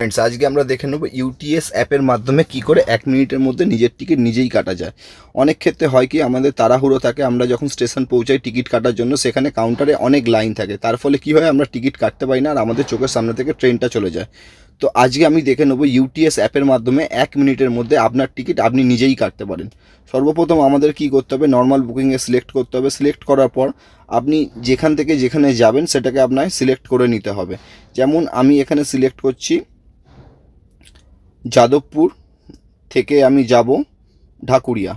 Friends, আজকে আমরা দেখে নেব ইউটিএস অ্যাপের মাধ্যমে কি করে 1 মিনিটের মধ্যে নিজের টিকিট নিজেই কাটা যায়। অনেক ক্ষেত্রে হয় কি, আমাদের তাড়াহুড়ো থাকে, আমরা যখন স্টেশন পৌঁছাই টিকিট কাটার জন্য সেখানে কাউন্টারে অনেক লাইন থাকে, তার ফলে কি হয় আমরা টিকিট কাটতে পারি না আর আমাদের চোখের সামনে থেকে ট্রেনটা চলে যায়। তো আজকে আমি দেখে নেব ইউটিএস অ্যাপের মাধ্যমে 1 মিনিটের মধ্যে আপনার টিকিট আপনি নিজেই কাটতে পারেন। সর্বপ্রথম আমাদের কি করতে হবে, নর্মাল বুকিংয়ে সিলেক্ট করতে হবে। সিলেক্ট করার পর আপনি যেখান থেকে যেখানে যাবেন সেটাকে আপনার সিলেক্ট করে নিতে হবে। যেমন আমি এখানে সিলেক্ট করছি যাদবপুর থেকে আমি যাব ঢাকুরিয়া।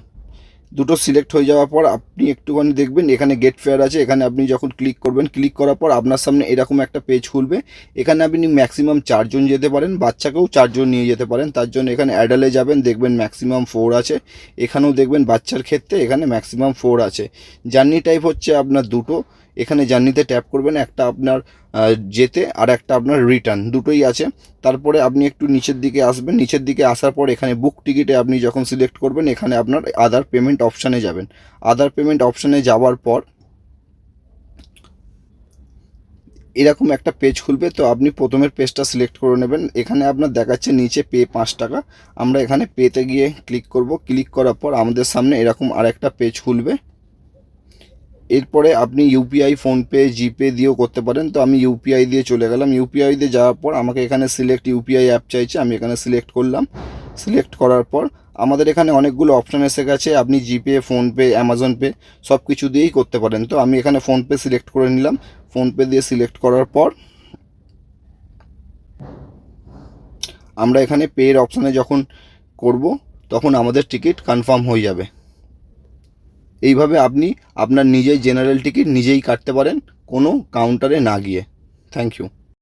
দুটো সিলেক্ট হয়ে যাওয়ার পর আপনি একটুখানি দেখবেন এখানে গেট ফেয়ার আছে, এখানে আপনি যখন ক্লিক করবেন, ক্লিক করার পর আপনার সামনে এরকম একটা পেজ খুলবে। এখানে আপনি ম্যাক্সিমাম 4 জন যেতে পারেন, বাচ্চাকেও 4 জন নিয়ে যেতে পারেন। তার জন্য এখানে অ্যাডালে যাবেন, দেখবেন ম্যাক্সিমাম 4 আছে। এখানেও দেখবেন বাচ্চার ক্ষেত্রে এখানে ম্যাক্সিমাম 4 আছে। জার্নি টাইপ হচ্ছে আপনার দুটো, এখানে জার্নিতে ট্যাপ করবেন, একটা আপনার যেতে আর একটা আপনার রিটার্ন, দুটোই আছে। তারপরে আপনি একটু নিচের দিকে আসবেন, নিচের দিকে আসার পর এখানে বুক টিকিটে আপনি যখন সিলেক্ট করবেন এখানে আপনার আদার পেমেন্ট অপশানে যাবেন। আদার পেমেন্ট অপশানে যাওয়ার পর এরকম একটা পেজ খুলবে। তো আপনি প্রথমের পেজটা সিলেক্ট করে নেবেন। এখানে আপনার দেখাচ্ছে নিচে পে 5 টাকা, আমরা এখানে পেতে গিয়ে ক্লিক করব। ক্লিক করার পর আমাদের সামনে এরকম আরেকটা পেজ খুলবে। এরপরে আপনি ইউপিআই, ফোনপে, জিপে দিয়েও করতে পারেন। তো আমি ইউপিআই দিয়ে চলে গেলাম। ইউপিআই দিয়ে যাওয়ার পর আমাকে এখানে সিলেক্ট ইউপিআই অ্যাপ চাইছে, আমি এখানে সিলেক্ট করলাম। সিলেক্ট করার পর আমাদের এখানে অনেকগুলো অপশান এসে গেছে, আপনি জিপে, ফোনপে, অ্যামাজন পে সব কিছু দিয়েই করতে পারেন। তো আমি এখানে ফোনপে সিলেক্ট করে নিলাম। ফোনপে দিয়ে সিলেক্ট করার পর আমরা এখানে পের অপশানে যখন করব তখন আমাদের টিকিট কনফার্ম হয়ে যাবে। এইভাবে আপনি আপনার নিজেই জেনারেল টিকিট নিজেই কাটতে পারেন, কোনো কাউন্টারে না গিয়ে। Thank you.